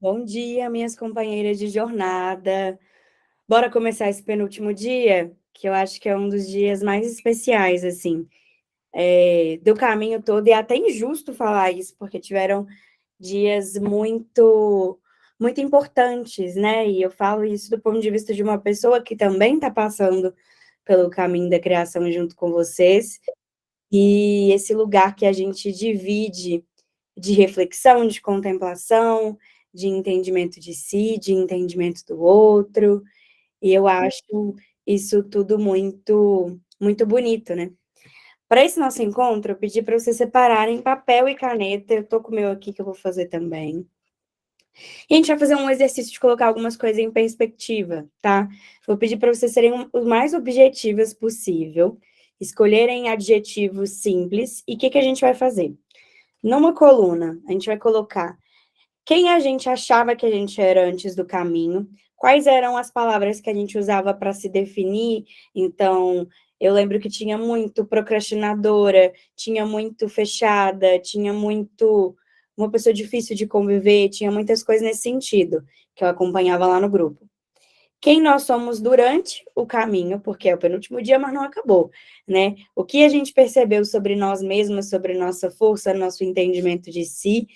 Bom dia, minhas companheiras de jornada. Bora começar esse penúltimo dia, que eu acho que é um dos dias mais especiais, assim, do caminho todo, e é até injusto falar isso, porque tiveram dias muito importantes, né? E eu falo isso do ponto de vista de uma pessoa que também está passando pelo caminho da criação junto com vocês, e esse lugar que a gente divide de reflexão, de contemplação, de entendimento de si, de entendimento do outro, e eu acho isso tudo muito bonito, né. Para esse nosso encontro, eu pedi para vocês separarem papel e caneta, eu tô com o meu aqui que eu vou fazer também. E a gente vai fazer um exercício de colocar algumas coisas em perspectiva, tá. Vou pedir para vocês serem o mais objetivas possível, escolherem adjetivos simples, e o que que a gente vai fazer? Numa coluna, a gente vai colocar quem a gente achava que a gente era antes do caminho, quais eram as palavras que a gente usava para se definir. Então, eu lembro que tinha muito procrastinadora, tinha muito fechada, tinha muito uma pessoa difícil de conviver, tinha muitas coisas nesse sentido, que eu acompanhava lá no grupo. Quem nós somos durante o caminho, porque é o penúltimo dia, mas não acabou, né? O que a gente percebeu sobre nós mesmos, sobre nossa força, nosso entendimento de si,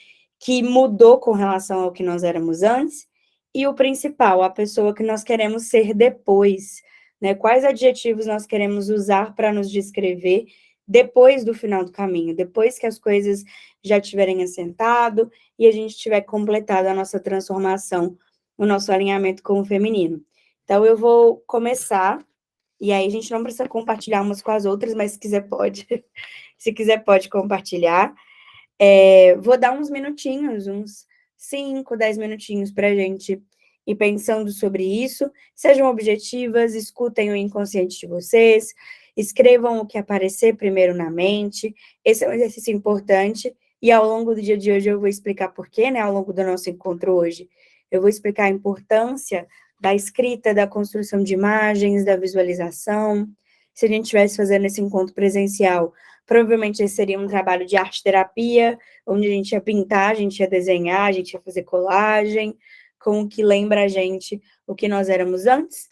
que mudou com relação ao que nós éramos antes, e o principal, a pessoa que nós queremos ser depois, né? Quais adjetivos nós queremos usar para nos descrever depois do final do caminho, depois que as coisas já tiverem assentado e a gente tiver completado a nossa transformação, o nosso alinhamento com o feminino. Então, eu vou começar, e aí a gente não precisa compartilhar umas com as outras, mas se quiser pode, se quiser pode compartilhar. Vou dar uns minutinhos, uns 5, 10 minutinhos para a gente ir pensando sobre isso. Sejam objetivas, escutem o inconsciente de vocês, escrevam o que aparecer primeiro na mente. Esse é um exercício importante, e ao longo do dia de hoje eu vou explicar por quê, né? Ao longo do nosso encontro hoje, eu vou explicar a importância da escrita, da construção de imagens, da visualização. Se a gente estivesse fazendo esse encontro presencial, provavelmente esse seria um trabalho de arte-terapia, onde a gente ia pintar, a gente ia desenhar, a gente ia fazer colagem, com o que lembra a gente o que nós éramos antes,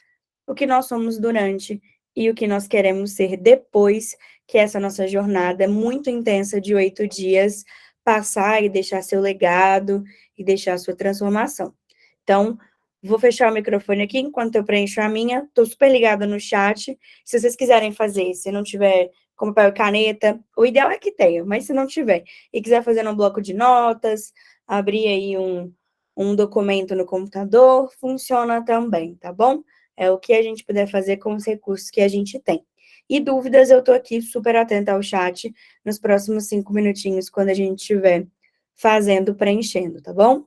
o que nós somos durante e o que nós queremos ser depois que essa nossa jornada muito intensa de 8 dias passar e deixar seu legado e deixar sua transformação. Então, vou fechar o microfone aqui enquanto eu preencho a minha. Estou super ligada no chat. Se vocês quiserem fazer, se não tiver com papel e caneta, o ideal é que tenha, mas se não tiver e quiser fazer num bloco de notas, abrir aí um documento no computador, funciona também, tá bom? É o que a gente puder fazer com os recursos que a gente tem. E dúvidas, eu estou aqui super atenta ao chat nos próximos 5 minutinhos, quando a gente estiver fazendo, preenchendo, tá bom?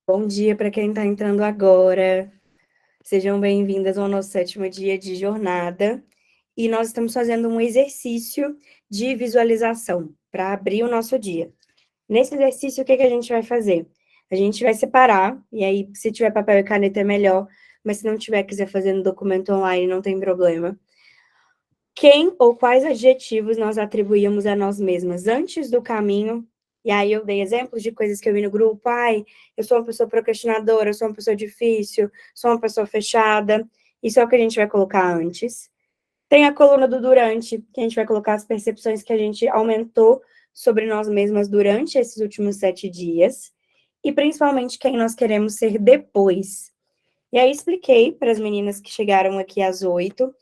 Bom dia para quem está entrando agora. Sejam bem-vindas ao nosso 7º dia de jornada. E nós estamos fazendo um exercício de visualização para abrir o nosso dia. Nesse exercício, o que a gente vai fazer? A gente vai separar, e aí, se tiver papel e caneta é melhor, mas se não tiver, quiser fazer no documento online, não tem problema. Quem ou quais adjetivos nós atribuíamos a nós mesmas antes do caminho, e aí eu dei exemplos de coisas que eu vi no grupo. Ai, eu sou uma pessoa procrastinadora, eu sou uma pessoa difícil, sou uma pessoa fechada. Isso é o que a gente vai colocar antes. Tem a coluna do durante, que a gente vai colocar as percepções que a gente aumentou sobre nós mesmas durante esses últimos 7 dias, e principalmente quem nós queremos ser depois. E aí expliquei para as meninas que chegaram aqui às 8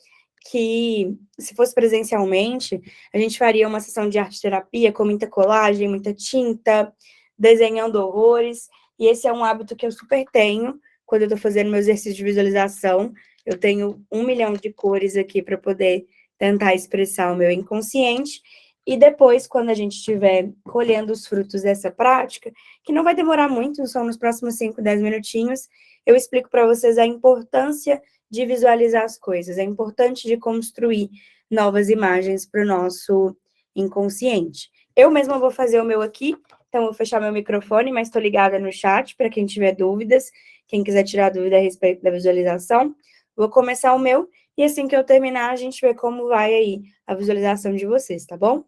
que, se fosse presencialmente, a gente faria uma sessão de arte-terapia com muita colagem, muita tinta, desenhando horrores, e esse é um hábito que eu super tenho quando eu estou fazendo meu exercício de visualização. Eu tenho 1 milhão de cores aqui para poder tentar expressar o meu inconsciente, e depois, quando a gente estiver colhendo os frutos dessa prática, que não vai demorar muito, são nos próximos 5, 10 minutinhos, eu explico para vocês a importância de visualizar as coisas, é importante de construir novas imagens para o nosso inconsciente. Eu mesma vou fazer o meu aqui, então vou fechar meu microfone, mas estou ligada no chat para quem tiver dúvidas, quem quiser tirar dúvida a respeito da visualização. Vou começar o meu e assim que eu terminar, a gente vê como vai aí a visualização de vocês, tá bom?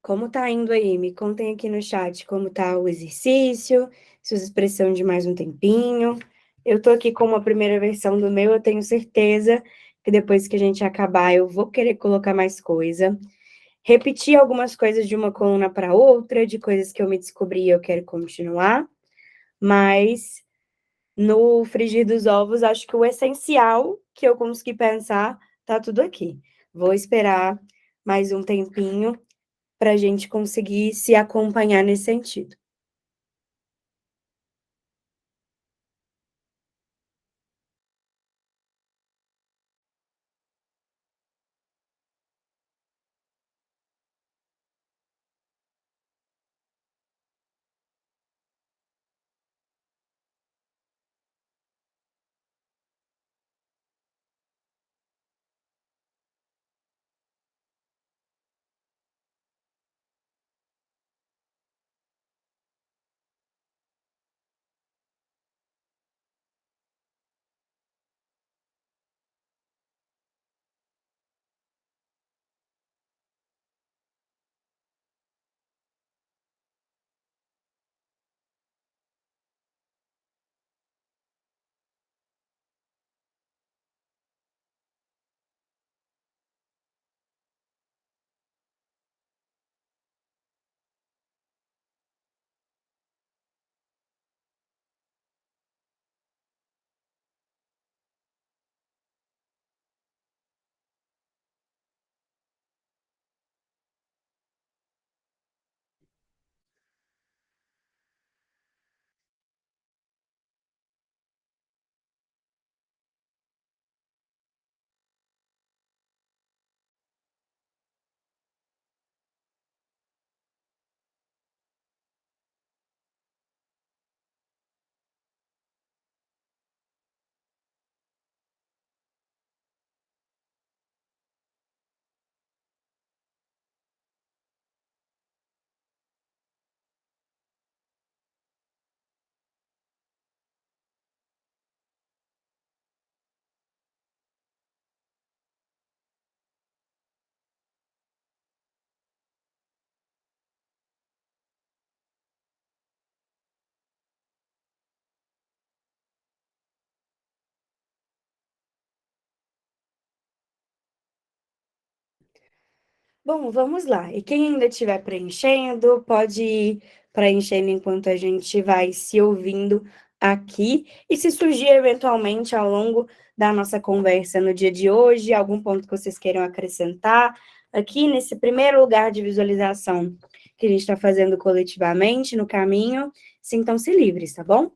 Como tá indo aí? Me contem aqui no chat como tá o exercício, se vocês precisam de mais um tempinho. Eu tô aqui com uma primeira versão do meu, eu tenho certeza que depois que a gente acabar, eu vou querer colocar mais coisa. Repetir algumas coisas de uma coluna para outra, de coisas que eu me descobri e eu quero continuar, mas no frigir dos ovos, acho que o essencial que eu consegui pensar tá tudo aqui. Vou esperar mais um tempinho para a gente conseguir se acompanhar nesse sentido. Bom, vamos lá. E quem ainda estiver preenchendo, pode ir preenchendo enquanto a gente vai se ouvindo aqui. E se surgir eventualmente ao longo da nossa conversa no dia de hoje, algum ponto que vocês queiram acrescentar, aqui nesse primeiro lugar de visualização que a gente está fazendo coletivamente no caminho, sintam-se livres, tá bom?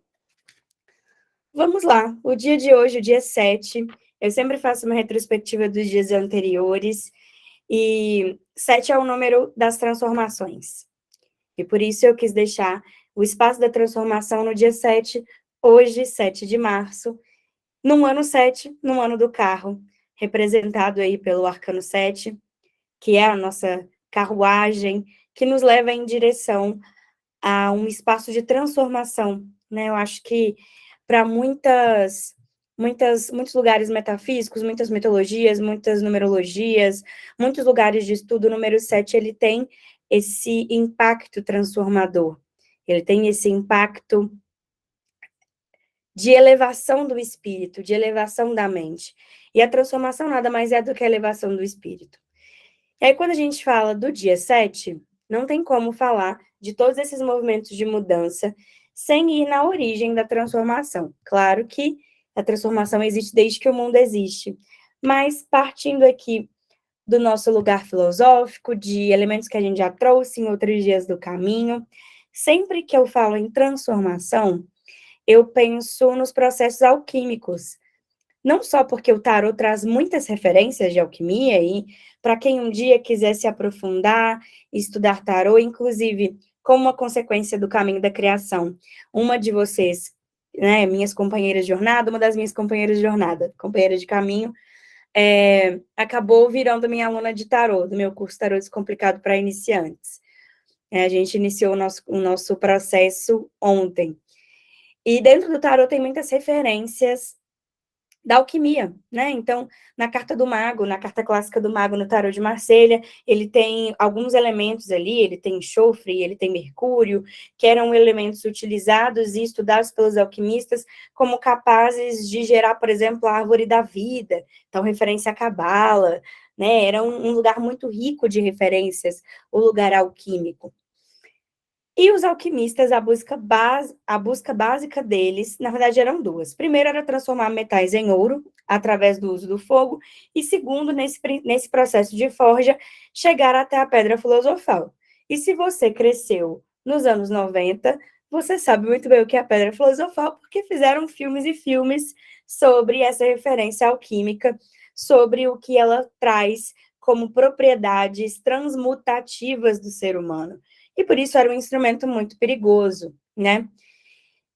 Vamos lá. O dia de hoje, o dia 7, eu sempre faço uma retrospectiva dos dias anteriores. E 7 é o número das transformações. E por isso eu quis deixar o espaço da transformação no dia 7, hoje, 7 de março, num ano 7, num ano do carro, representado aí pelo arcano 7, que é a nossa carruagem, que nos leva em direção a um espaço de transformação, né? Eu acho que para muitos lugares metafísicos, muitas mitologias, muitas numerologias, muitos lugares de estudo, o número 7, ele tem esse impacto transformador. Ele tem esse impacto de elevação do espírito, de elevação da mente. E a transformação nada mais é do que a elevação do espírito. E aí, quando a gente fala do dia 7, não tem como falar de todos esses movimentos de mudança sem ir na origem da transformação. Claro que a transformação existe desde que o mundo existe, mas partindo aqui do nosso lugar filosófico, de elementos que a gente já trouxe em outros dias do caminho, sempre que eu falo em transformação, eu penso nos processos alquímicos. Não só porque o tarot traz muitas referências de alquimia, e para quem um dia quiser se aprofundar, estudar tarot, inclusive como uma consequência do caminho da criação, uma de vocês, né, minhas companheiras de jornada, uma das minhas companheiras de jornada, companheira de caminho, acabou virando minha aluna de tarot, do meu curso Tarot Descomplicado para Iniciantes. A gente iniciou o nosso processo ontem. E dentro do tarot tem muitas referências da alquimia, né? Então, na carta do mago, na carta clássica do mago no tarot de Marselha, ele tem alguns elementos ali, ele tem enxofre, ele tem mercúrio, que eram elementos utilizados e estudados pelos alquimistas como capazes de gerar, por exemplo, a árvore da vida, então referência à cabala, né? Era um lugar muito rico de referências, o lugar alquímico. E os alquimistas, a busca básica deles, na verdade, eram duas. Primeiro, era transformar metais em ouro, através do uso do fogo, e segundo, nesse processo de forja, chegar até a pedra filosofal. E se você cresceu nos anos 90, você sabe muito bem o que é a pedra filosofal, porque fizeram filmes e filmes sobre essa referência alquímica, sobre o que ela traz como propriedades transmutativas do ser humano. E por isso era um instrumento muito perigoso, né?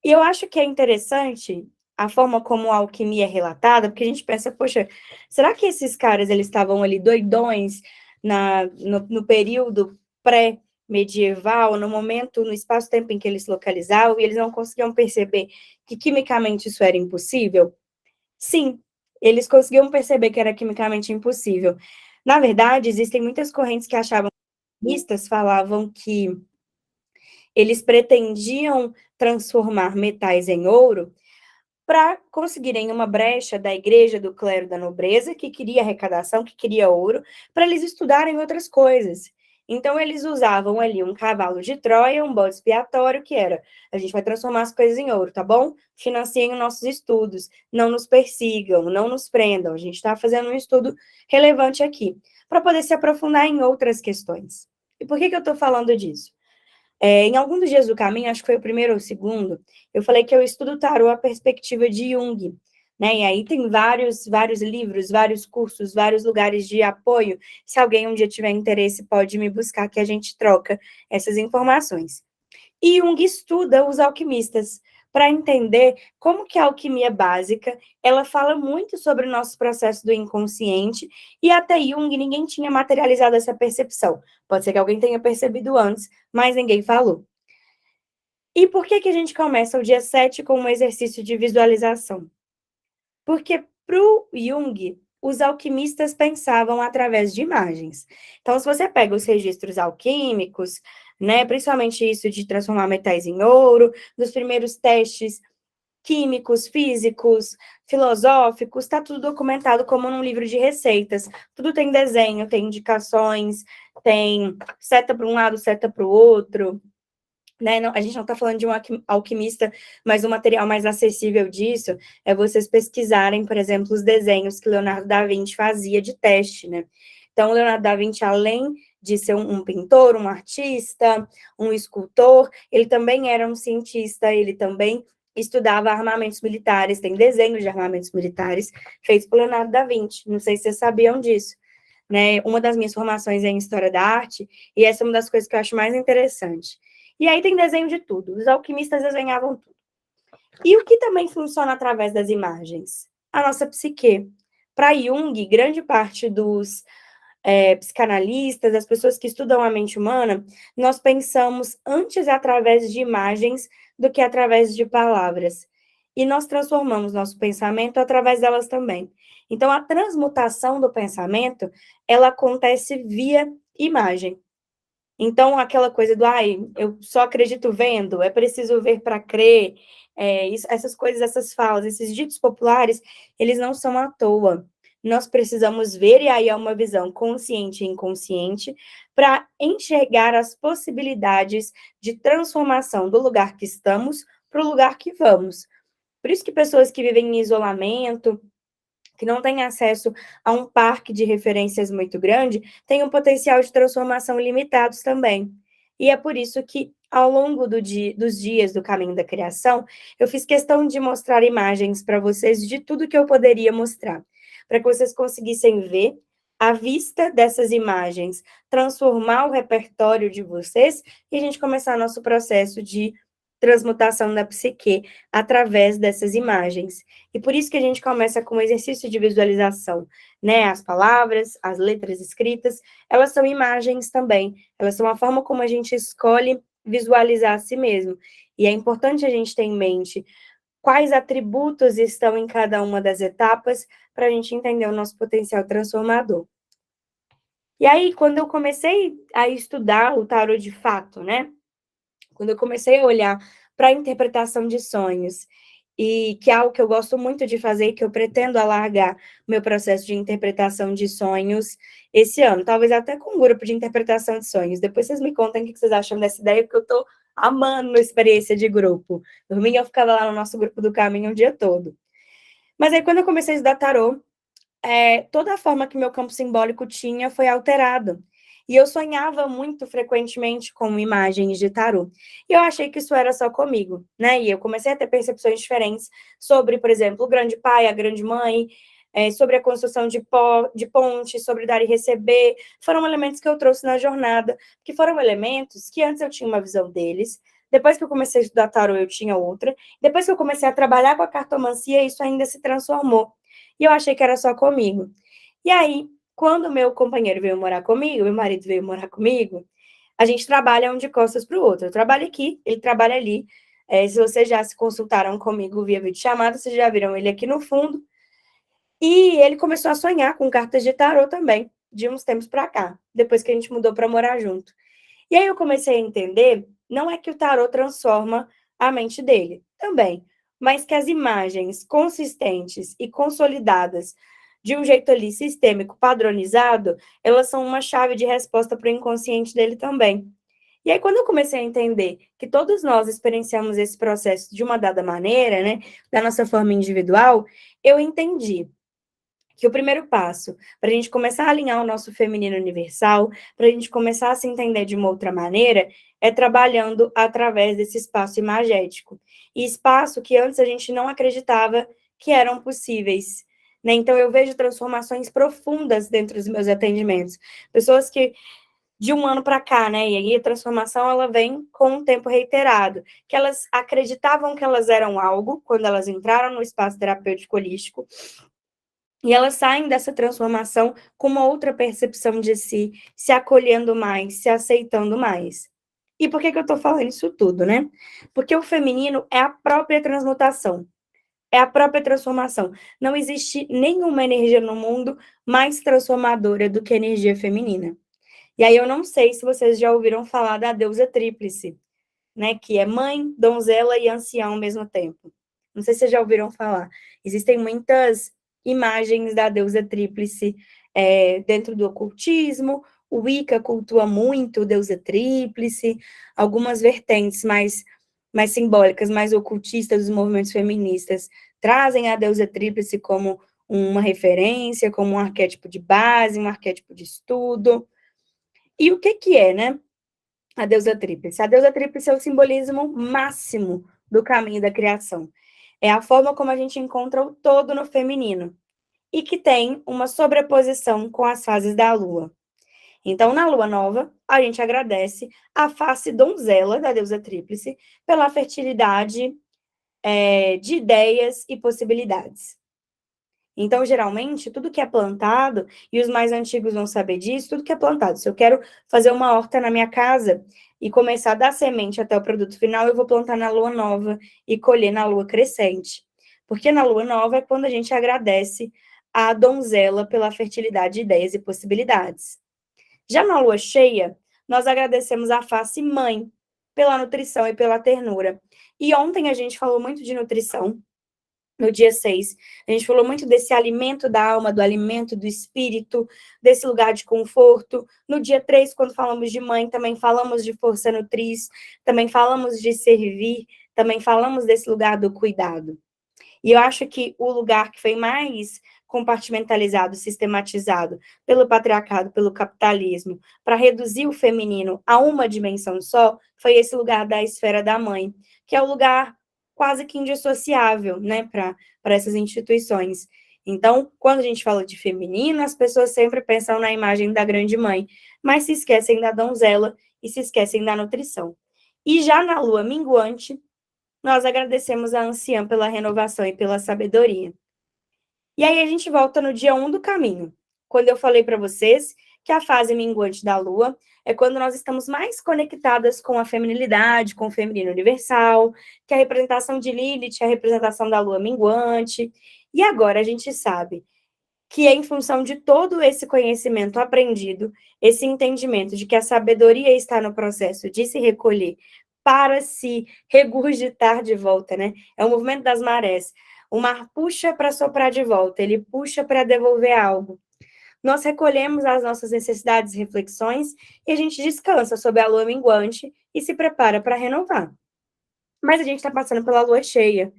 E eu acho que é interessante a forma como a alquimia é relatada, porque a gente pensa, poxa, será que esses caras eles estavam ali doidões no período pré-medieval, no momento, no espaço-tempo em que eles se localizavam, e eles não conseguiam perceber que quimicamente isso era impossível? Sim, eles conseguiam perceber que era quimicamente impossível. Na verdade, existem muitas correntes que achavam, falavam que eles pretendiam transformar metais em ouro para conseguirem uma brecha da igreja, do clero, da nobreza, que queria arrecadação, que queria ouro, para eles estudarem outras coisas. Então, eles usavam ali um cavalo de Troia, um bode expiatório, que era, a gente vai transformar as coisas em ouro, tá bom? Financiem os nossos estudos, não nos persigam, não nos prendam, a gente está fazendo um estudo relevante aqui, para poder se aprofundar em outras questões. E por que eu estou falando disso? Em algum dos dias do caminho, acho que foi o primeiro ou o segundo, eu falei que eu estudo tarô a perspectiva de Jung, né? E aí tem vários livros, vários cursos, vários lugares de apoio. Se alguém um dia tiver interesse, pode me buscar que a gente troca essas informações. E Jung estuda os alquimistas para entender como que a alquimia básica, ela fala muito sobre o nosso processo do inconsciente, e até Jung ninguém tinha materializado essa percepção. Pode ser que alguém tenha percebido antes, mas ninguém falou. E por que a gente começa o dia 7 com um exercício de visualização? Porque para o Jung, os alquimistas pensavam através de imagens. Então, se você pega os registros alquímicos, né, principalmente isso de transformar metais em ouro, dos primeiros testes químicos, físicos, filosóficos, está tudo documentado como num livro de receitas. Tudo tem desenho, tem indicações, tem seta para um lado, seta para o outro. Né? Não, a gente não está falando de um alquimista, mas um material mais acessível disso é vocês pesquisarem, por exemplo, os desenhos que Leonardo da Vinci fazia de teste, né? Então, Leonardo da Vinci, além de ser um pintor, um artista, um escultor, ele também era um cientista, ele também estudava armamentos militares, tem desenhos de armamentos militares feitos por Leonardo da Vinci. Não sei se vocês sabiam disso. Né? Uma das minhas formações é em História da Arte, e essa é uma das coisas que eu acho mais interessante. E aí tem desenho de tudo. Os alquimistas desenhavam tudo. E o que também funciona através das imagens? A nossa psique. Para Jung, grande parte dos psicanalistas, das pessoas que estudam a mente humana, nós pensamos antes através de imagens do que através de palavras. E nós transformamos nosso pensamento através delas também. Então, a transmutação do pensamento, ela acontece via imagem. Então, aquela coisa do, eu só acredito vendo, é preciso ver para crer, essas coisas, essas falas, esses ditos populares, eles não são à toa. Nós precisamos ver, e aí é uma visão consciente e inconsciente, para enxergar as possibilidades de transformação do lugar que estamos para o lugar que vamos. Por isso que pessoas que vivem em isolamento, que não têm acesso a um parque de referências muito grande, têm um potencial de transformação limitados também. E é por isso que, ao longo dos dias do caminho da criação, eu fiz questão de mostrar imagens para vocês de tudo que eu poderia mostrar, para que vocês conseguissem ver à vista dessas imagens, transformar o repertório de vocês e a gente começar nosso processo de transmutação da psique através dessas imagens. E por isso que a gente começa com o exercício de visualização, né? As palavras, as letras escritas, elas são imagens também. Elas são a forma como a gente escolhe visualizar a si mesmo. E é importante a gente ter em mente quais atributos estão em cada uma das etapas para a gente entender o nosso potencial transformador. E aí, quando eu comecei a estudar o tarot de fato, né? Quando eu comecei a olhar para a interpretação de sonhos, e que é algo que eu gosto muito de fazer, que eu pretendo alargar meu processo de interpretação de sonhos esse ano, talvez até com um grupo de interpretação de sonhos. Depois vocês me contem o que vocês acham dessa ideia, porque eu estou amando a experiência de grupo. Domingo eu ficava lá no nosso grupo do caminho o dia todo. Mas aí, quando eu comecei a estudar tarô, toda a forma que meu campo simbólico tinha foi alterado. E eu sonhava muito frequentemente com imagens de tarô. E eu achei que isso era só comigo, né? E eu comecei a ter percepções diferentes sobre, por exemplo, o grande pai, a grande mãe, sobre a construção de ponte, sobre dar e receber. Foram elementos que eu trouxe na jornada, que foram elementos que antes eu tinha uma visão deles, depois que eu comecei a estudar tarô eu tinha outra, depois que eu comecei a trabalhar com a cartomancia, isso ainda se transformou. E eu achei que era só comigo. E aí, quando meu companheiro veio morar comigo, meu marido veio morar comigo, a gente trabalha um de costas para o outro. Eu trabalho aqui, ele trabalha ali. Se vocês já se consultaram comigo via videochamada, vocês já viram ele aqui no fundo. E ele começou a sonhar com cartas de tarô também, de uns tempos para cá, depois que a gente mudou para morar junto. E aí eu comecei a entender, não é que o tarô transforma a mente dele, também, mas que as imagens consistentes e consolidadas de um jeito ali sistêmico, padronizado, elas são uma chave de resposta para o inconsciente dele também. E aí, quando eu comecei a entender que todos nós experienciamos esse processo de uma dada maneira, né, da nossa forma individual, eu entendi que o primeiro passo para a gente começar a alinhar o nosso feminino universal, para a gente começar a se entender de uma outra maneira, é trabalhando através desse espaço imagético. E espaço que antes a gente não acreditava que eram possíveis. Né? Então, eu vejo transformações profundas dentro dos meus atendimentos. Pessoas que, de um ano para cá, né? E aí a transformação, ela vem com um tempo reiterado. Que elas acreditavam que elas eram algo, quando elas entraram no espaço terapêutico holístico, e elas saem dessa transformação com uma outra percepção de si, se acolhendo mais, se aceitando mais. E por que eu estou falando isso tudo, né? Porque o feminino é a própria transmutação, é a própria transformação. Não existe nenhuma energia no mundo mais transformadora do que a energia feminina. E aí eu não sei se vocês já ouviram falar da deusa tríplice, né? Que é mãe, donzela e anciã ao mesmo tempo. Não sei se vocês já ouviram falar. Existem muitas imagens da deusa tríplice dentro do ocultismo. O Wicca cultua muito a deusa tríplice. Algumas vertentes mais simbólicas, mais ocultistas dos movimentos feministas trazem a deusa tríplice como uma referência, como um arquétipo de base, um arquétipo de estudo. E o que é, né? A deusa tríplice. A deusa tríplice é o simbolismo máximo do caminho da criação. É a forma como a gente encontra o todo no feminino e que tem uma sobreposição com as fases da lua. Então, na lua nova, a gente agradece a face donzela da deusa tríplice pela fertilidade de ideias e possibilidades. Então, geralmente, tudo que é plantado, e os mais antigos vão saber disso, tudo que é plantado. Se eu quero fazer uma horta na minha casa e começar da semente até o produto final, eu vou plantar na lua nova e colher na lua crescente. Porque na lua nova é quando a gente agradece a donzela pela fertilidade de ideias e possibilidades. Já na lua cheia, nós agradecemos a face mãe pela nutrição e pela ternura. E ontem a gente falou muito de nutrição, no dia 6. A gente falou muito desse alimento da alma, do alimento do espírito, desse lugar de conforto. No dia 3, quando falamos de mãe, também falamos de força nutriz, também falamos de servir, também falamos desse lugar do cuidado. E eu acho que o lugar que foi mais compartimentalizado, sistematizado pelo patriarcado, pelo capitalismo, para reduzir o feminino a uma dimensão só, foi esse lugar da esfera da mãe, que é o lugar quase que indissociável, né, para essas instituições. Então, quando a gente fala de feminino, as pessoas sempre pensam na imagem da grande mãe, mas se esquecem da donzela e se esquecem da nutrição. E já na lua minguante, nós agradecemos a anciã pela renovação e pela sabedoria. E aí a gente volta no dia 1 do caminho, quando eu falei para vocês que a fase minguante da lua é quando nós estamos mais conectadas com a feminilidade, com o feminino universal, que a representação de Lilith é a representação da lua minguante. E agora a gente sabe que é em função de todo esse conhecimento aprendido, esse entendimento de que a sabedoria está no processo de se recolher para se regurgitar de volta, né? É o movimento das marés. O mar puxa para soprar de volta, ele puxa para devolver algo. Nós recolhemos as nossas necessidades e reflexões e a gente descansa sob a lua minguante e se prepara para renovar. Mas a gente está passando pela lua cheia.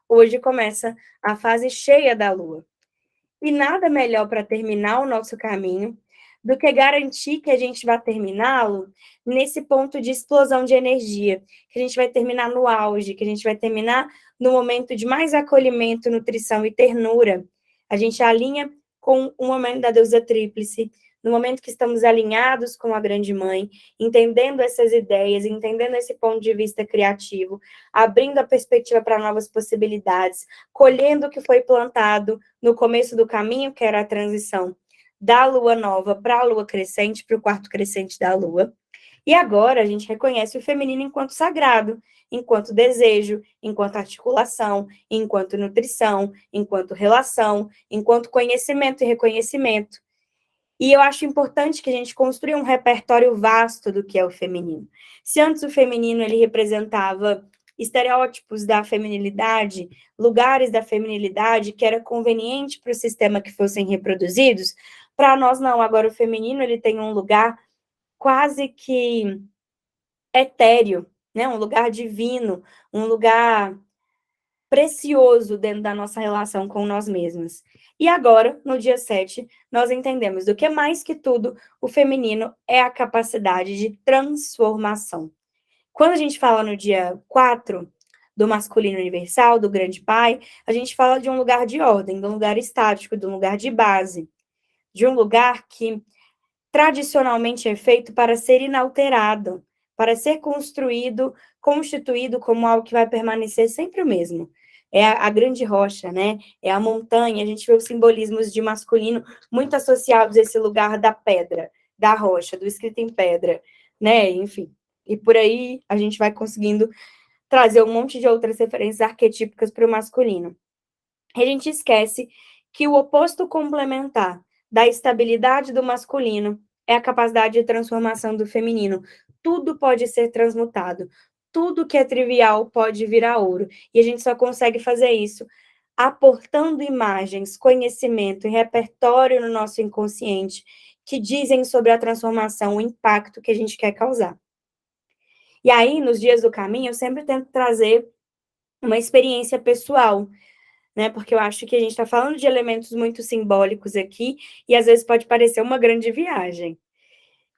Hoje começa a fase cheia da lua. E nada melhor para terminar o nosso caminho do que garantir que a gente vai terminá-lo nesse ponto de explosão de energia, que a gente vai terminar no auge, que a gente vai terminar no momento de mais acolhimento, nutrição e ternura. A gente alinha com o momento da deusa tríplice, no momento que estamos alinhados com a grande mãe, entendendo essas ideias, entendendo esse ponto de vista criativo, abrindo a perspectiva para novas possibilidades, colhendo o que foi plantado no começo do caminho, que era a transição da lua nova para a lua crescente, para o quarto crescente da lua. E agora a gente reconhece o feminino enquanto sagrado, enquanto desejo, enquanto articulação, enquanto nutrição, enquanto relação, enquanto conhecimento e reconhecimento. E eu acho importante que a gente construa um repertório vasto do que é o feminino. Se antes o feminino ele representava estereótipos da feminilidade, lugares da feminilidade que era conveniente para o sistema que fossem reproduzidos, para nós não. Agora o feminino ele tem um lugar quase que etéreo, né? Um lugar divino, um lugar precioso dentro da nossa relação com nós mesmos. E agora, no dia 7, nós entendemos do que mais que tudo, o feminino é a capacidade de transformação. Quando a gente fala no dia 4, do masculino universal, do grande pai, a gente fala de um lugar de ordem, de um lugar estático, de um lugar de base, de um lugar que tradicionalmente é feito para ser inalterado, para ser construído, constituído como algo que vai permanecer sempre o mesmo. É a grande rocha, né? É a montanha. A gente vê os simbolismos de masculino muito associados a esse lugar da pedra, da rocha, do escrito em pedra, né? Enfim. E por aí a gente vai conseguindo trazer um monte de outras referências arquetípicas para o masculino. E a gente esquece que o oposto complementar da estabilidade do masculino é a capacidade de transformação do feminino. Tudo pode ser transmutado, tudo que é trivial pode virar ouro. E a gente só consegue fazer isso aportando imagens, conhecimento e repertório no nosso inconsciente que dizem sobre a transformação, o impacto que a gente quer causar. E aí, nos dias do caminho, eu sempre tento trazer uma experiência pessoal, né? Porque eu acho que a gente está falando de elementos muito simbólicos aqui e às vezes pode parecer uma grande viagem.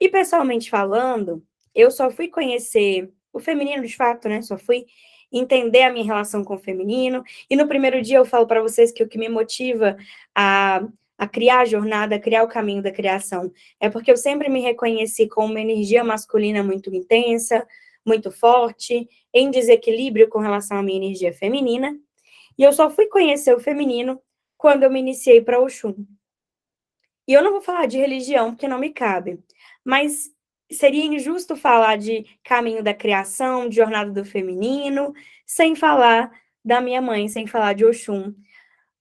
E pessoalmente falando, eu só fui conhecer o feminino de fato, né? Só fui entender a minha relação com o feminino. E no primeiro dia eu falo para vocês que o que me motiva a criar a jornada, a criar o caminho da criação, é porque eu sempre me reconheci com uma energia masculina muito intensa, muito forte, em desequilíbrio com relação à minha energia feminina. E eu só fui conhecer o feminino quando eu me iniciei para Oxum. E eu não vou falar de religião, porque não me cabe, mas seria injusto falar de caminho da criação, de jornada do feminino, sem falar da minha mãe, sem falar de Oxum,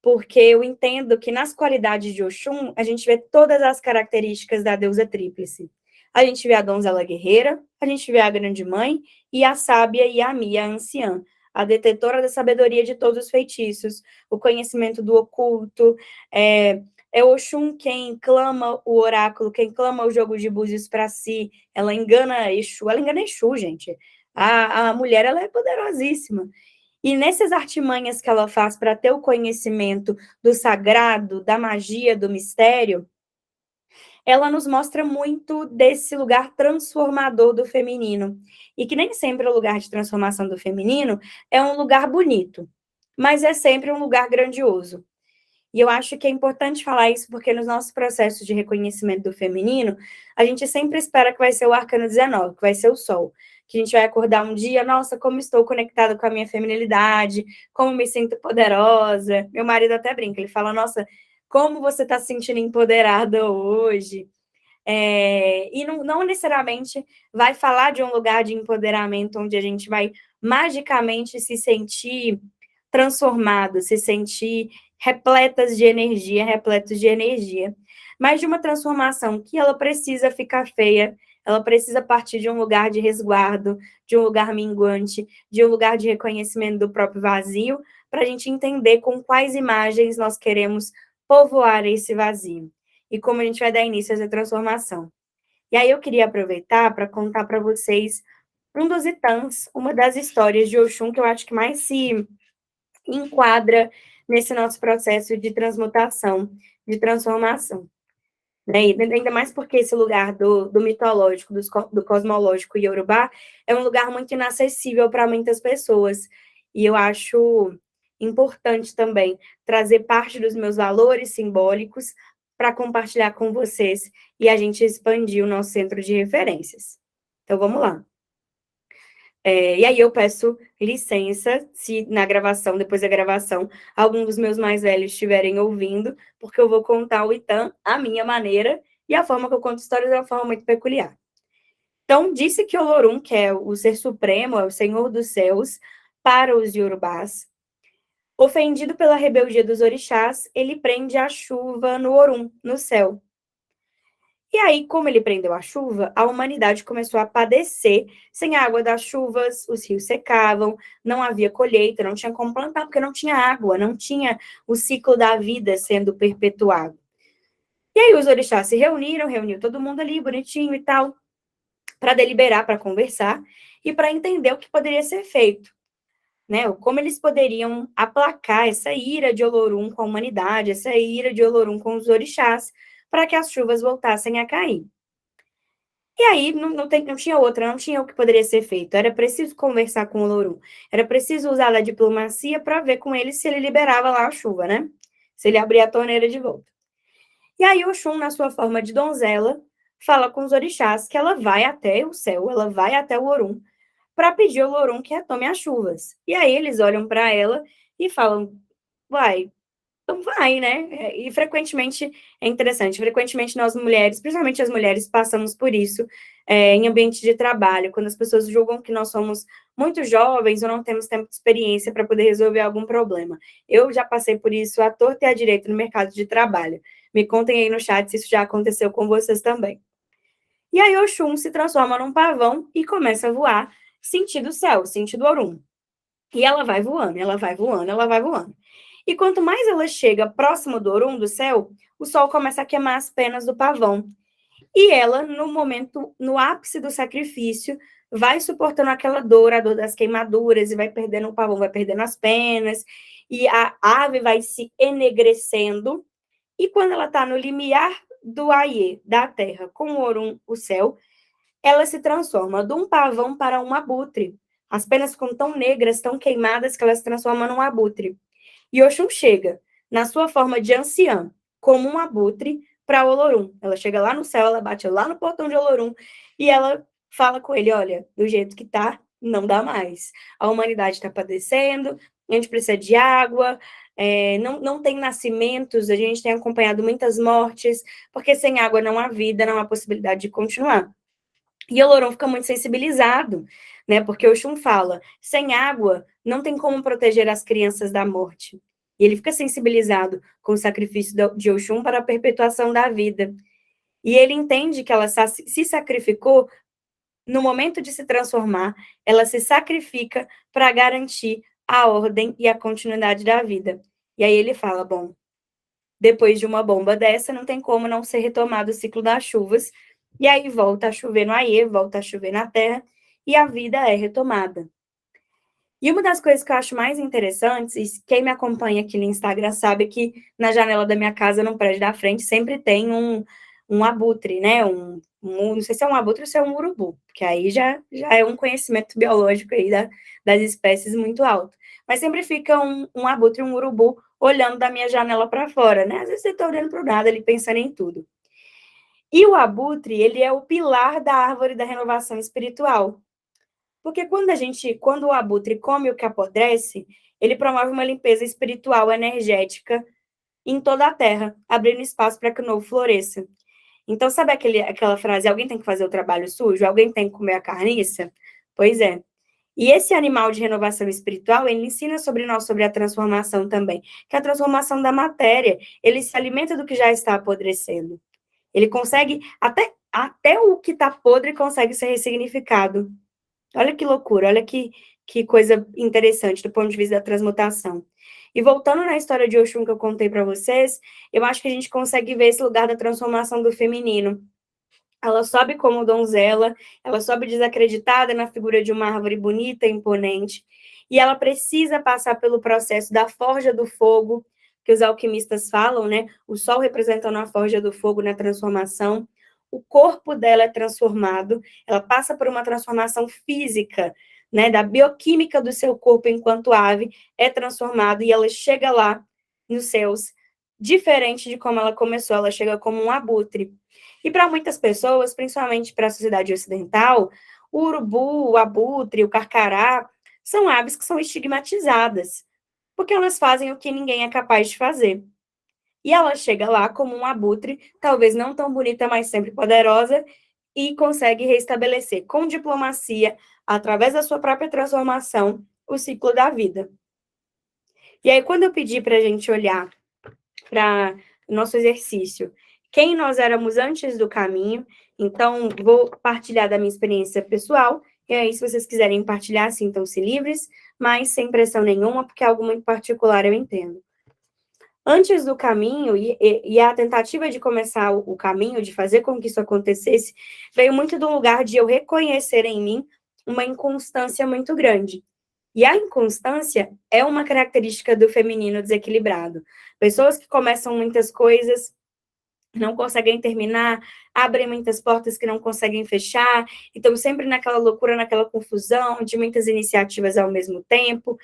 porque eu entendo que nas qualidades de Oxum, a gente vê todas as características da deusa tríplice. A gente vê a donzela guerreira, a gente vê a grande mãe e a sábia Yami, a anciã, a detetora da sabedoria de todos os feitiços, o conhecimento do oculto, é Oxum quem clama o oráculo, quem clama o jogo de búzios para si. Ela engana Exu, gente. A mulher, ela é poderosíssima. E nessas artimanhas que ela faz para ter o conhecimento do sagrado, da magia, do mistério, ela nos mostra muito desse lugar transformador do feminino. E que nem sempre o lugar de transformação do feminino é um lugar bonito, mas é sempre um lugar grandioso. E eu acho que é importante falar isso porque nos nossos processos de reconhecimento do feminino, a gente sempre espera que vai ser o arcano 19, que vai ser o sol. Que a gente vai acordar um dia, nossa, como estou conectada com a minha feminilidade, como me sinto poderosa. Meu marido até brinca, ele fala, nossa, como você está se sentindo empoderada hoje. E não necessariamente vai falar de um lugar de empoderamento onde a gente vai magicamente se sentir transformado, se sentir repletos de energia, mas de uma transformação que ela precisa ficar feia, ela precisa partir de um lugar de resguardo, de um lugar minguante, de um lugar de reconhecimento do próprio vazio, para a gente entender com quais imagens nós queremos povoar esse vazio e como a gente vai dar início a essa transformação. E aí eu queria aproveitar para contar para vocês um dos itãs, uma das histórias de Oxum que eu acho que mais se enquadra nesse nosso processo de transmutação, de transformação. Né? E ainda mais porque esse lugar do mitológico, do cosmológico iorubá, é um lugar muito inacessível para muitas pessoas. E eu acho importante também trazer parte dos meus valores simbólicos para compartilhar com vocês e a gente expandir o nosso centro de referências. Então, vamos lá. E aí eu peço licença se na gravação, depois da gravação, algum dos meus mais velhos estiverem ouvindo, porque eu vou contar o Itã à minha maneira, e a forma que eu conto histórias é uma forma muito peculiar. Então, disse que Olorum, que é o ser supremo, é o senhor dos céus, para os Yorubás, ofendido pela rebeldia dos orixás, ele prende a chuva no Orum, no céu. E aí, como ele prendeu a chuva, a humanidade começou a padecer. Sem a água das chuvas, os rios secavam, não havia colheita, não tinha como plantar, porque não tinha água, não tinha o ciclo da vida sendo perpetuado. E aí os orixás se reuniu todo mundo ali, bonitinho e tal, para deliberar, para conversar e para entender o que poderia ser feito. Né? Como eles poderiam aplacar essa ira de Olorum com a humanidade, essa ira de Olorum com os orixás, para que as chuvas voltassem a cair. E aí não tinha outra, não tinha o que poderia ser feito. Era preciso conversar com o Olorum. Era preciso usar a diplomacia para ver com ele se ele liberava lá a chuva, né? Se ele abria a torneira de volta. E aí o Xum, na sua forma de donzela, fala com os orixás que ela vai até o céu, ela vai até o Orum, para pedir ao Orum que retome as chuvas. E aí eles olham para ela e falam, vai, então vai, né? E frequentemente, é interessante, frequentemente nós mulheres, principalmente as mulheres, passamos por isso em ambiente de trabalho, quando as pessoas julgam que nós somos muito jovens ou não temos tempo de experiência para poder resolver algum problema. Eu já passei por isso à torta e à direita no mercado de trabalho. Me contem aí no chat se isso já aconteceu com vocês também. E aí o Xum se transforma num pavão e começa a voar sentido céu, sentido Orum. E ela vai voando, ela vai voando, ela vai voando. E quanto mais ela chega próximo do Orum, do céu, o sol começa a queimar as penas do pavão. E ela, no momento, no ápice do sacrifício, vai suportando aquela dor, a dor das queimaduras, e vai perdendo o pavão, vai perdendo as penas, e a ave vai se enegrecendo. E quando ela está no limiar do Aie, da terra, com o Orum, o céu, ela se transforma de um pavão para um abutre. As penas ficam tão negras, tão queimadas, que ela se transforma num abutre. E Oxum chega, na sua forma de anciã, como um abutre, para Olorum. Ela chega lá no céu, ela bate lá no portão de Olorum, e ela fala com ele, olha, do jeito que tá, não dá mais. A humanidade está padecendo, a gente precisa de água, não tem nascimentos, a gente tem acompanhado muitas mortes, porque sem água não há vida, não há possibilidade de continuar. E Olorum fica muito sensibilizado, né? Porque Oxum fala, sem água não tem como proteger as crianças da morte. E ele fica sensibilizado com o sacrifício de Oxum para a perpetuação da vida. E ele entende que ela se sacrificou no momento de se transformar, ela se sacrifica para garantir a ordem e a continuidade da vida. E aí ele fala, bom, depois de uma bomba dessa, não tem como não ser retomado o ciclo das chuvas, e aí volta a chover no Aie, volta a chover na terra, e a vida é retomada. E uma das coisas que eu acho mais interessantes, e quem me acompanha aqui no Instagram sabe que na janela da minha casa, no prédio da frente, sempre tem um abutre, né? Não sei se é um abutre ou se é um urubu, porque aí já é um conhecimento biológico aí das espécies muito alto. Mas sempre fica um abutre, um urubu, olhando da minha janela para fora, né? Às vezes você está olhando para o nada, ali pensando em tudo. E o abutre, ele é o pilar da árvore da renovação espiritual. Porque quando o abutre come o que apodrece, ele promove uma limpeza espiritual energética em toda a terra, abrindo espaço para que o novo floresça. Então, sabe aquela frase, alguém tem que fazer o trabalho sujo? Alguém tem que comer a carniça? Pois é. E esse animal de renovação espiritual, ele ensina sobre nós, sobre a transformação também, que é a transformação da matéria, ele se alimenta do que já está apodrecendo. Ele consegue, até o que está podre consegue ser ressignificado. Olha que loucura, olha que coisa interessante do ponto de vista da transmutação. E voltando na história de Oxum que eu contei para vocês, eu acho que a gente consegue ver esse lugar da transformação do feminino. Ela sobe como donzela, ela sobe desacreditada na figura de uma árvore bonita e imponente, e ela precisa passar pelo processo da forja do fogo, que os alquimistas falam, né? O sol representando a forja do fogo na transformação. O corpo dela é transformado, ela passa por uma transformação física, né? Da bioquímica do seu corpo enquanto ave é transformado e ela chega lá nos céus, diferente de como ela começou, ela chega como um abutre. E para muitas pessoas, principalmente para a sociedade ocidental, o urubu, o abutre, o carcará, são aves que são estigmatizadas, porque elas fazem o que ninguém é capaz de fazer. E ela chega lá como um abutre, talvez não tão bonita, mas sempre poderosa, e consegue restabelecer com diplomacia, através da sua própria transformação, o ciclo da vida. E aí, quando eu pedi para a gente olhar para o nosso exercício, quem nós éramos antes do caminho, então vou partilhar da minha experiência pessoal, e aí, se vocês quiserem partilhar, sintam-se livres, mas sem pressão nenhuma, porque é algo muito particular, eu entendo. Antes do caminho, e a tentativa de começar o caminho, de fazer com que isso acontecesse, veio muito do lugar de eu reconhecer em mim uma inconstância muito grande. E a inconstância é uma característica do feminino desequilibrado. Pessoas que começam muitas coisas, não conseguem terminar, abrem muitas portas que não conseguem fechar, estão sempre naquela loucura, naquela confusão, de muitas iniciativas ao mesmo tempo.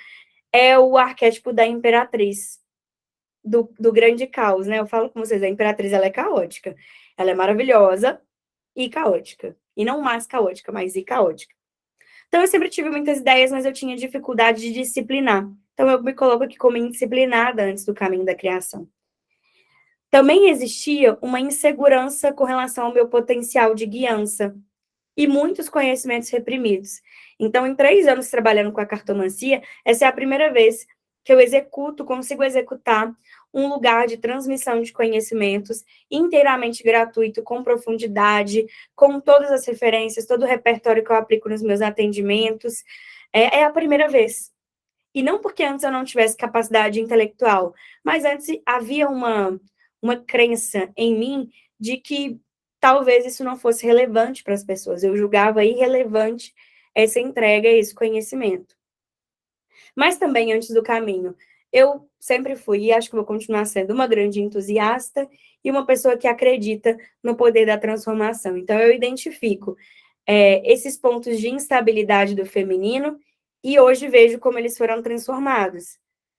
É o arquétipo da imperatriz, do grande caos, né? Eu falo com vocês, a imperatriz, ela é caótica. Ela é maravilhosa e caótica. E não mais caótica, mas e caótica. Então, eu sempre tive muitas ideias, mas eu tinha dificuldade de disciplinar. Então, eu me coloco aqui como indisciplinada antes do caminho da criação. Também existia uma insegurança com relação ao meu potencial de guiança e muitos conhecimentos reprimidos. Então, em 3 anos trabalhando com a cartomancia, essa é a primeira vez que eu consigo executar um lugar de transmissão de conhecimentos inteiramente gratuito, com profundidade, com todas as referências, todo o repertório que eu aplico nos meus atendimentos. É a primeira vez. E não porque antes eu não tivesse capacidade intelectual, mas antes havia uma crença em mim de que talvez isso não fosse relevante para as pessoas. Eu julgava irrelevante essa entrega, esse conhecimento. Mas também, antes do caminho, eu sempre fui, e acho que vou continuar sendo, uma grande entusiasta e uma pessoa que acredita no poder da transformação. Então, eu identifico esses pontos de instabilidade do feminino e hoje vejo como eles foram transformados.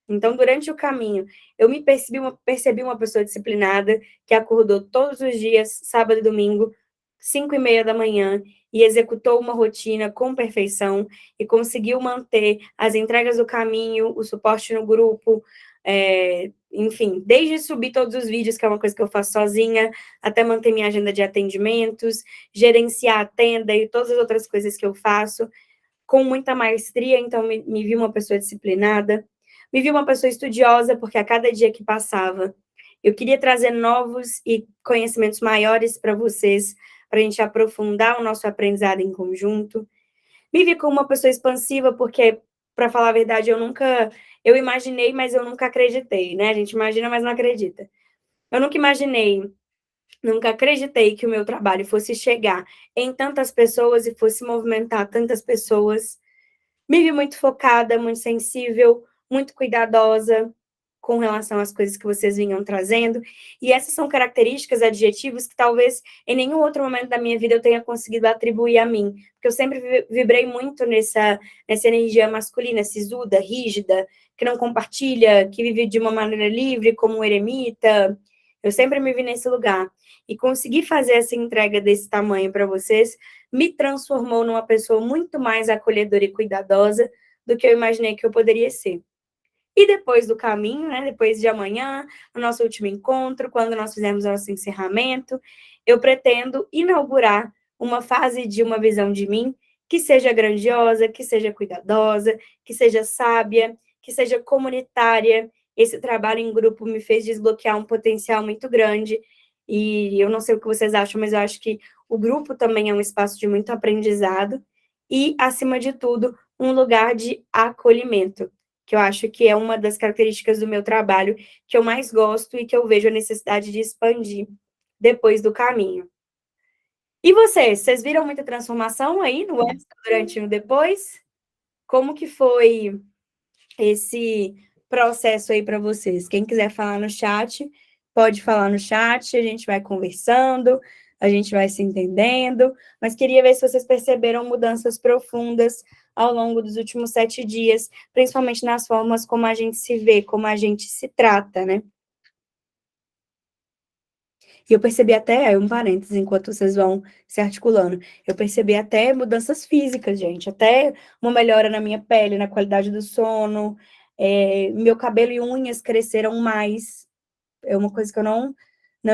Então, durante o caminho, eu me percebi uma pessoa disciplinada que acordou todos os dias, sábado e domingo, 5:30 da manhã, e executou uma rotina com perfeição e conseguiu manter as entregas do caminho, o suporte no grupo, enfim, desde subir todos os vídeos, que é uma coisa que eu faço sozinha, até manter minha agenda de atendimentos, gerenciar a tenda e todas as outras coisas que eu faço, com muita maestria. Então, me vi uma pessoa disciplinada, me vi uma pessoa estudiosa, porque a cada dia que passava, eu queria trazer novos e conhecimentos maiores para vocês, para a gente aprofundar o nosso aprendizado em conjunto. Me vi como uma pessoa expansiva, porque, para falar a verdade, eu imaginei, mas eu nunca acreditei, né? A gente imagina, mas não acredita. Eu nunca acreditei que o meu trabalho fosse chegar em tantas pessoas e fosse movimentar tantas pessoas. Me vi muito focada, muito sensível, muito cuidadosa com relação às coisas que vocês vinham trazendo. E essas são características, adjetivos que talvez em nenhum outro momento da minha vida eu tenha conseguido atribuir a mim. Porque eu sempre vibrei muito nessa energia masculina, sisuda, rígida, que não compartilha, que vive de uma maneira livre, como um eremita. Eu sempre me vi nesse lugar. E conseguir fazer essa entrega desse tamanho para vocês me transformou numa pessoa muito mais acolhedora e cuidadosa do que eu imaginei que eu poderia ser. E depois do caminho, né, depois de amanhã, no nosso último encontro, quando nós fizermos o nosso encerramento, eu pretendo inaugurar uma fase de uma visão de mim que seja grandiosa, que seja cuidadosa, que seja sábia, que seja comunitária. Esse trabalho em grupo me fez desbloquear um potencial muito grande, e eu não sei o que vocês acham, mas eu acho que o grupo também é um espaço de muito aprendizado e, acima de tudo, um lugar de acolhimento, que eu acho que é uma das características do meu trabalho que eu mais gosto e que eu vejo a necessidade de expandir depois do caminho. E vocês viram muita transformação aí no antes, durante e no depois? Como que foi esse processo aí para vocês? Quem quiser falar no chat, pode falar no chat, a gente vai conversando, a gente vai se entendendo, mas queria ver se vocês perceberam mudanças profundas ao longo dos últimos 7 dias, principalmente nas formas como a gente se vê, como a gente se trata, né? E eu percebi até, um parênteses, enquanto vocês vão se articulando, eu percebi até mudanças físicas, gente, até uma melhora na minha pele, na qualidade do sono, meu cabelo e unhas cresceram mais, é uma coisa que eu não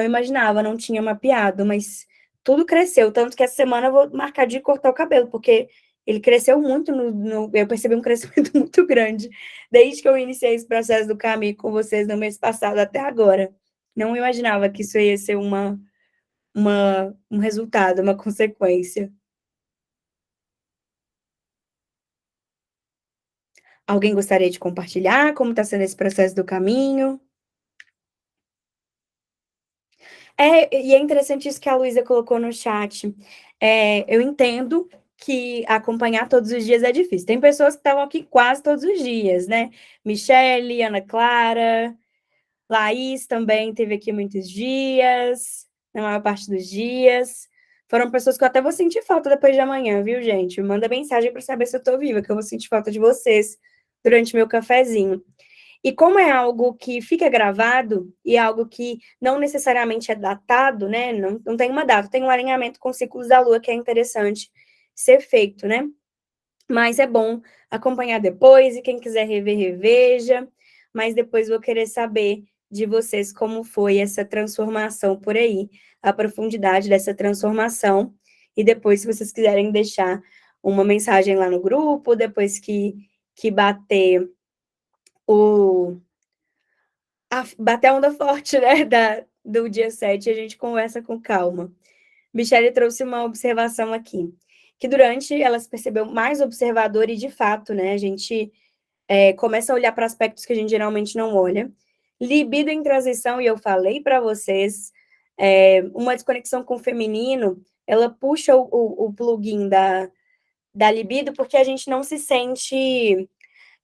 imaginava, não tinha mapeado, mas tudo cresceu, tanto que essa semana eu vou marcar de cortar o cabelo, porque ele cresceu muito, eu percebi um crescimento muito grande, desde que eu iniciei esse processo do caminho com vocês no mês passado até agora. Não imaginava que isso ia ser um resultado, uma consequência. Alguém gostaria de compartilhar como está sendo esse processo do caminho? E é interessante isso que a Luísa colocou no chat. Eu entendo que acompanhar todos os dias é difícil. Tem pessoas que estavam aqui quase todos os dias, né? Michele, Ana Clara, Laís também teve aqui muitos dias, na maior parte dos dias. Foram pessoas que eu até vou sentir falta depois de amanhã, viu, gente? Me manda mensagem para saber se eu estou viva, que eu vou sentir falta de vocês durante meu cafezinho. E como é algo que fica gravado e é algo que não necessariamente é datado, né? Não tem uma data, tem um alinhamento com ciclos da Lua que é interessante ser feito, né? Mas é bom acompanhar depois, e quem quiser rever, reveja. Mas depois vou querer saber de vocês como foi essa transformação por aí, a profundidade dessa transformação. E depois, se vocês quiserem deixar uma mensagem lá no grupo, depois que bater bater a onda forte, né, do dia 7, a gente conversa com calma. Michele trouxe uma observação aqui, que durante ela se percebeu mais observadora e, de fato, né, a gente começa a olhar para aspectos que a gente geralmente não olha. Libido em transição, e eu falei para vocês, uma desconexão com o feminino, ela puxa o plugin da libido porque a gente não se sente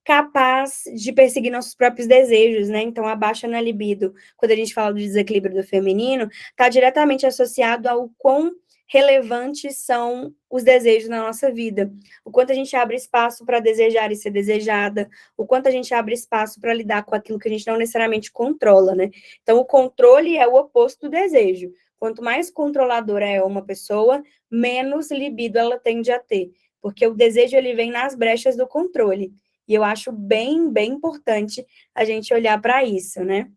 capaz de perseguir nossos próprios desejos, né? Então, a baixa na libido, quando a gente fala do desequilíbrio do feminino, está diretamente associado ao quão relevantes são os desejos na nossa vida. O quanto a gente abre espaço para desejar e ser desejada, o quanto a gente abre espaço para lidar com aquilo que a gente não necessariamente controla, né? Então, o controle é o oposto do desejo. Quanto mais controladora é uma pessoa, menos libido ela tende a ter, porque o desejo ele vem nas brechas do controle. E eu acho bem, bem importante a gente olhar para isso, né?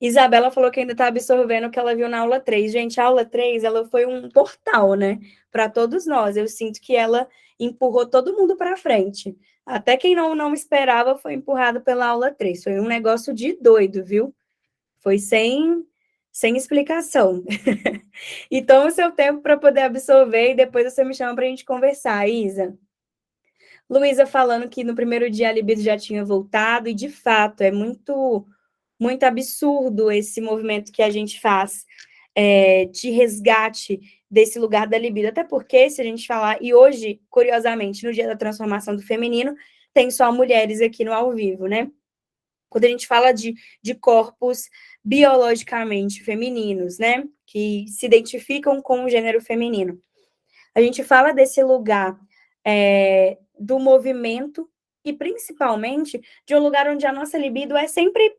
Isabela falou que ainda está absorvendo o que ela viu na aula 3. Gente, a aula 3, ela foi um portal, né? Para todos nós. Eu sinto que ela empurrou todo mundo para frente. Até quem não esperava foi empurrado pela aula 3. Foi um negócio de doido, viu? Foi sem explicação. Então, o seu tempo para poder absorver e depois você me chama para a gente conversar, Isa. Luísa falando que no primeiro dia a libido já tinha voltado, e de fato é muito, muito absurdo esse movimento que a gente faz de resgate desse lugar da libido, até porque, se a gente falar, e hoje, curiosamente, no dia da transformação do feminino, tem só mulheres aqui no ao vivo, né? Quando a gente fala de corpos biologicamente femininos, né? Que se identificam com o gênero feminino. A gente fala desse lugar do movimento e, principalmente, de um lugar onde a nossa libido é sempre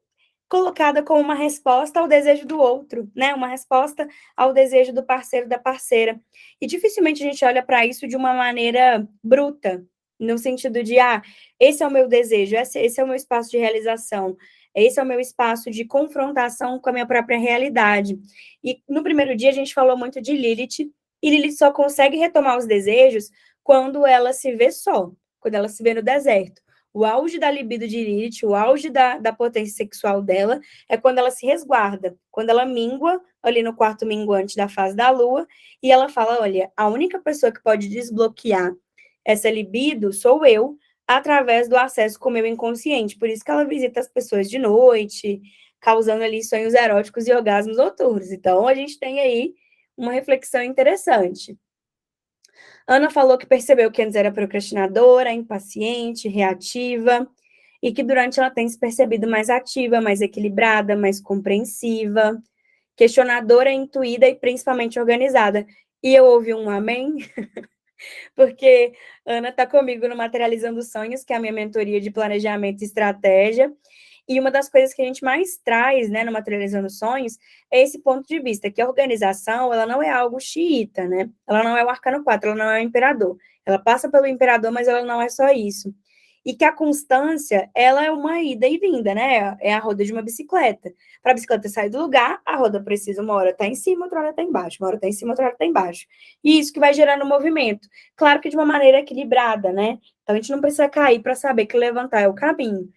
colocada como uma resposta ao desejo do outro, né? Uma resposta ao desejo do parceiro, da parceira. E dificilmente a gente olha para isso de uma maneira bruta, no sentido de, esse é o meu desejo, esse é o meu espaço de realização, esse é o meu espaço de confrontação com a minha própria realidade. E no primeiro dia a gente falou muito de Lilith, e Lilith só consegue retomar os desejos quando ela se vê só, quando ela se vê no deserto. O auge da libido de Lilith, o auge da potência sexual dela, é quando ela se resguarda, quando ela mingua ali no quarto minguante da fase da lua, e ela fala, olha, a única pessoa que pode desbloquear essa libido sou eu, através do acesso com o meu inconsciente. Por isso que ela visita as pessoas de noite, causando ali sonhos eróticos e orgasmos noturnos. Então, a gente tem aí uma reflexão interessante. Ana falou que percebeu que antes era procrastinadora, impaciente, reativa, e que durante ela tem se percebido mais ativa, mais equilibrada, mais compreensiva, questionadora, intuída e principalmente organizada. E eu ouvi um amém, porque Ana está comigo no Materializando Sonhos, que é a minha mentoria de planejamento e estratégia, e uma das coisas que a gente mais traz, né, no Materializando Sonhos, é esse ponto de vista, que a organização, ela não é algo xiita, né? Ela não é o arcano 4, ela não é o imperador. Ela passa pelo imperador, mas ela não é só isso. E que a constância, ela é uma ida e vinda, né? É a roda de uma bicicleta. Para a bicicleta sair do lugar, a roda precisa uma hora estar em cima, outra hora estar embaixo, uma hora estar em cima, outra hora estar embaixo. E isso que vai gerando movimento. Claro que de uma maneira equilibrada, né? Então a gente não precisa cair para saber que levantar é o caminho.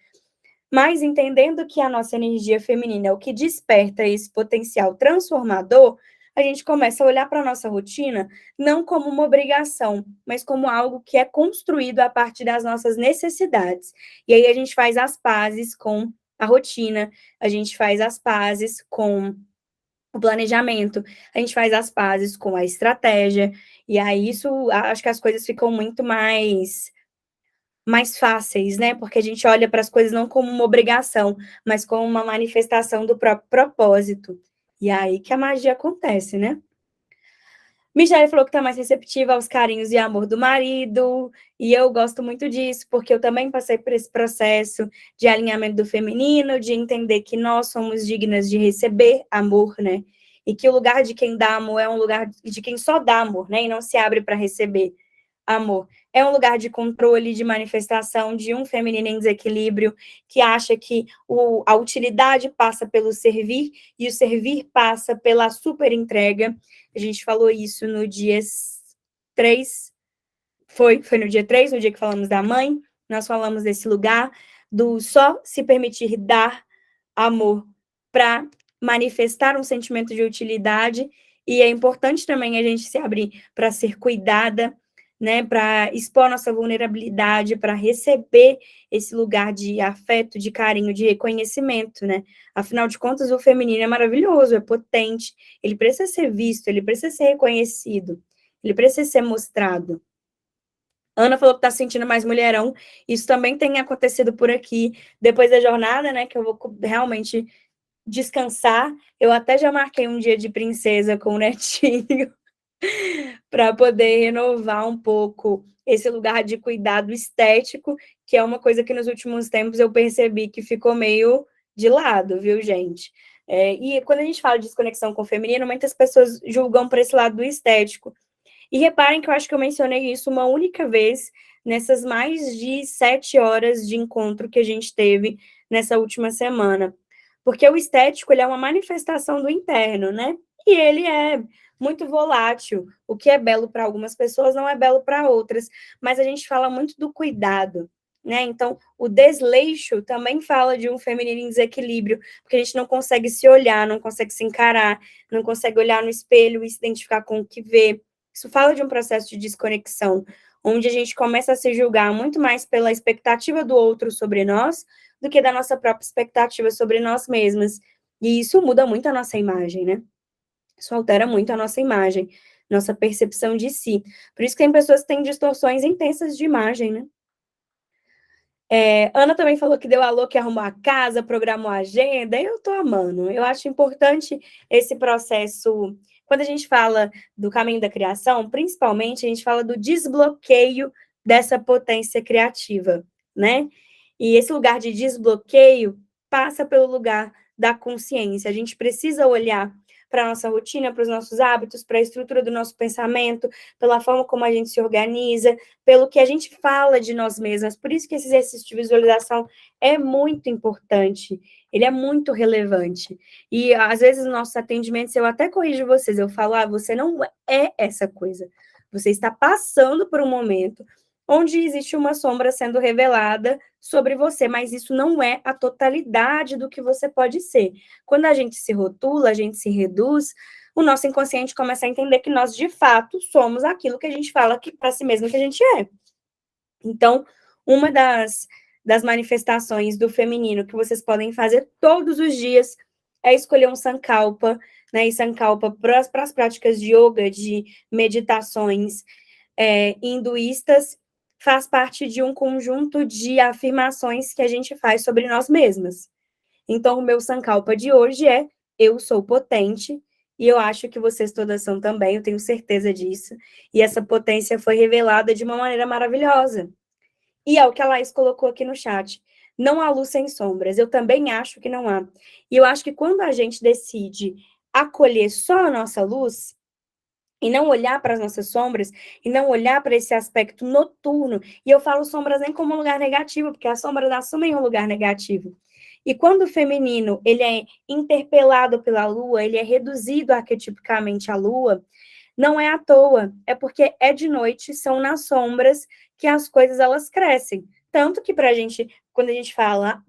Mas entendendo que a nossa energia feminina é o que desperta esse potencial transformador, a gente começa a olhar para a nossa rotina não como uma obrigação, mas como algo que é construído a partir das nossas necessidades. E aí a gente faz as pazes com a rotina, a gente faz as pazes com o planejamento, a gente faz as pazes com a estratégia, e aí isso, acho que as coisas ficam muito mais fáceis, né? Porque a gente olha para as coisas não como uma obrigação, mas como uma manifestação do próprio propósito. E é aí que a magia acontece, né? Michelle falou que está mais receptiva aos carinhos e amor do marido, e eu gosto muito disso, porque eu também passei por esse processo de alinhamento do feminino, de entender que nós somos dignas de receber amor, né? E que o lugar de quem dá amor é um lugar de quem só dá amor, né? E não se abre para receber amor. É um lugar de controle, de manifestação de um feminino em desequilíbrio, que acha que a utilidade passa pelo servir, e o servir passa pela super entrega. A gente falou isso no dia 3, foi no dia 3, no dia que falamos da mãe, nós falamos desse lugar do só se permitir dar amor para manifestar um sentimento de utilidade, e é importante também a gente se abrir para ser cuidada, né, para expor nossa vulnerabilidade, para receber esse lugar de afeto, de carinho, de reconhecimento, né? Afinal de contas, o feminino é maravilhoso, é potente, ele precisa ser visto, ele precisa ser reconhecido, ele precisa ser mostrado. Ana falou que tá se sentindo mais mulherão, isso também tem acontecido por aqui, depois da jornada, né, que eu vou realmente descansar, eu até já marquei um dia de princesa com o netinho, para poder renovar um pouco esse lugar de cuidado estético, que é uma coisa que nos últimos tempos eu percebi que ficou meio de lado, viu, gente? E quando a gente fala de desconexão com o feminino, muitas pessoas julgam para esse lado do estético. E reparem que eu acho que eu mencionei isso uma única vez nessas mais de 7 horas de encontro que a gente teve nessa última semana. Porque o estético, ele é uma manifestação do interno, né? E ele é muito volátil. O que é belo para algumas pessoas não é belo para outras. Mas a gente fala muito do cuidado, né? Então, o desleixo também fala de um feminino em desequilíbrio, porque a gente não consegue se olhar, não consegue se encarar, não consegue olhar no espelho e se identificar com o que vê. Isso fala de um processo de desconexão, onde a gente começa a se julgar muito mais pela expectativa do outro sobre nós do que da nossa própria expectativa sobre nós mesmas. E isso muda muito a nossa imagem, né? Isso altera muito a nossa imagem, nossa percepção de si. Por isso que tem pessoas que têm distorções intensas de imagem, né? Ana também falou que deu alô, que arrumou a casa, programou a agenda. Eu tô amando. Eu acho importante esse processo. Quando a gente fala do caminho da criação, principalmente, a gente fala do desbloqueio dessa potência criativa, né? E esse lugar de desbloqueio passa pelo lugar da consciência. A gente precisa olhar para a nossa rotina, para os nossos hábitos, para a estrutura do nosso pensamento, pela forma como a gente se organiza, pelo que a gente fala de nós mesmas. Por isso que esse exercício de visualização é muito importante, ele é muito relevante. E às vezes nos nossos atendimentos eu até corrijo vocês, eu falo, você não é essa coisa. Você está passando por um momento onde existe uma sombra sendo revelada sobre você, mas isso não é a totalidade do que você pode ser. Quando a gente se rotula, a gente se reduz, o nosso inconsciente começa a entender que nós, de fato, somos aquilo que a gente fala para si mesmo que a gente é. Então, uma das manifestações do feminino que vocês podem fazer todos os dias é escolher um sankalpa, né? E sankalpa para as práticas de yoga, de meditações hinduístas, faz parte de um conjunto de afirmações que a gente faz sobre nós mesmas. Então, o meu sankalpa de hoje é: eu sou potente, e eu acho que vocês todas são também, eu tenho certeza disso. E essa potência foi revelada de uma maneira maravilhosa. E é o que a Laís colocou aqui no chat. Não há luz sem sombras. Eu também acho que não há. E eu acho que quando a gente decide acolher só a nossa luz, e não olhar para as nossas sombras, e não olhar para esse aspecto noturno, e eu falo sombras nem como um lugar negativo, porque as sombras assumem um lugar negativo. E quando o feminino ele é interpelado pela lua, ele é reduzido arquetipicamente à lua, não é à toa, é porque é de noite, são nas sombras que as coisas elas crescem. Tanto que para a gente, quando a gente fala,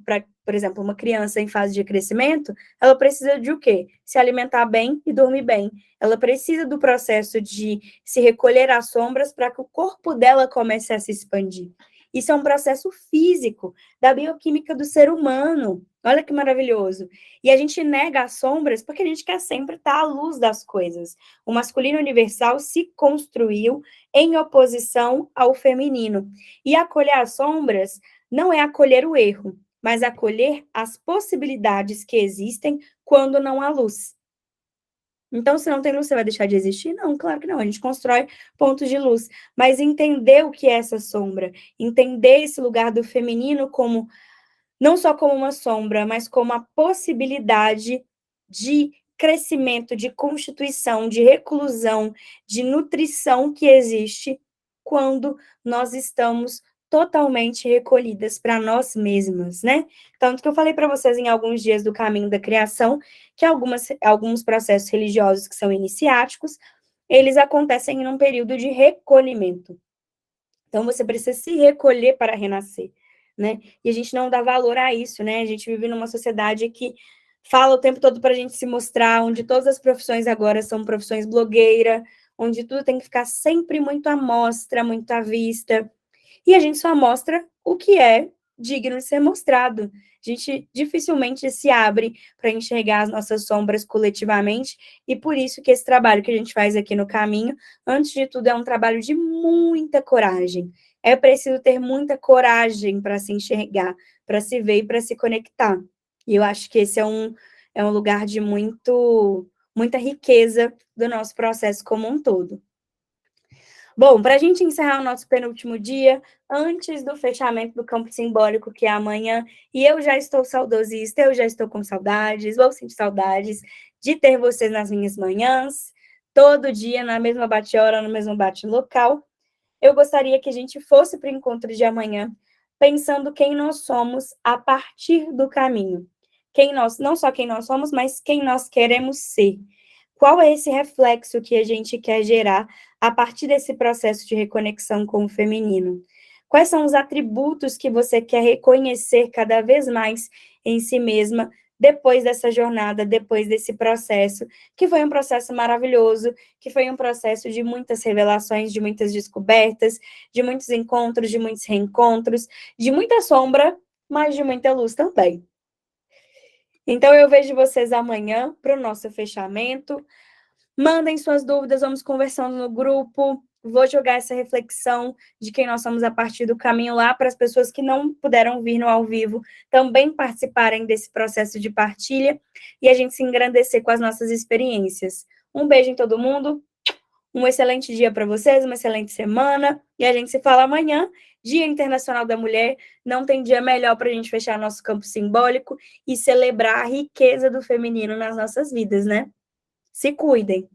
por exemplo, uma criança em fase de crescimento, ela precisa de o quê? Se alimentar bem e dormir bem. Ela precisa do processo de se recolher às sombras para que o corpo dela comece a se expandir. Isso é um processo físico da bioquímica do ser humano. Olha que maravilhoso. E a gente nega as sombras porque a gente quer sempre estar à luz das coisas. O masculino universal se construiu em oposição ao feminino. E acolher as sombras não é acolher o erro, mas acolher as possibilidades que existem quando não há luz. Então, se não tem luz, você vai deixar de existir? Não, claro que não. A gente constrói pontos de luz. Mas entender o que é essa sombra, entender esse lugar do feminino como não só como uma sombra, mas como a possibilidade de crescimento, de constituição, de reclusão, de nutrição que existe quando nós estamos totalmente recolhidas para nós mesmas, né? Tanto que eu falei para vocês em alguns dias do caminho da criação que alguns processos religiosos que são iniciáticos, eles acontecem em um período de recolhimento. Então, você precisa se recolher para renascer. né? E a gente não dá valor a isso, né? A gente vive numa sociedade que fala o tempo todo para a gente se mostrar, onde todas as profissões agora são profissões blogueira, onde tudo tem que ficar sempre muito à mostra, muito à vista. E a gente só mostra o que é digno de ser mostrado. A gente dificilmente se abre para enxergar as nossas sombras coletivamente, e por isso que esse trabalho que a gente faz aqui no Caminho, antes de tudo, é um trabalho de muita coragem. É preciso ter muita coragem para se enxergar, para se ver e para se conectar. E eu acho que esse é um lugar de muita riqueza do nosso processo como um todo. Bom, para a gente encerrar o nosso penúltimo dia, antes do fechamento do campo simbólico, que é amanhã, e eu já estou saudosista, eu já estou com saudades, vou sentir saudades de ter vocês nas minhas manhãs, todo dia, na mesma bate-hora, no mesmo bate-local. Eu gostaria que a gente fosse para o encontro de amanhã, pensando quem nós somos a partir do caminho. Não só quem nós somos, mas quem nós queremos ser. Qual é esse reflexo que a gente quer gerar a partir desse processo de reconexão com o feminino? Quais são os atributos que você quer reconhecer cada vez mais em si mesma depois dessa jornada, depois desse processo, que foi um processo maravilhoso, que foi um processo de muitas revelações, de muitas descobertas, de muitos encontros, de muitos reencontros, de muita sombra, mas de muita luz também. Então, eu vejo vocês amanhã para o nosso fechamento. Mandem suas dúvidas, vamos conversando no grupo. Vou jogar essa reflexão de quem nós somos a partir do caminho lá para as pessoas que não puderam vir no ao vivo também participarem desse processo de partilha e a gente se engrandecer com as nossas experiências. Um beijo em todo mundo, um excelente dia para vocês, uma excelente semana e a gente se fala amanhã, Dia Internacional da Mulher. Não tem dia melhor para a gente fechar nosso campo simbólico e celebrar a riqueza do feminino nas nossas vidas, né? Se cuidem.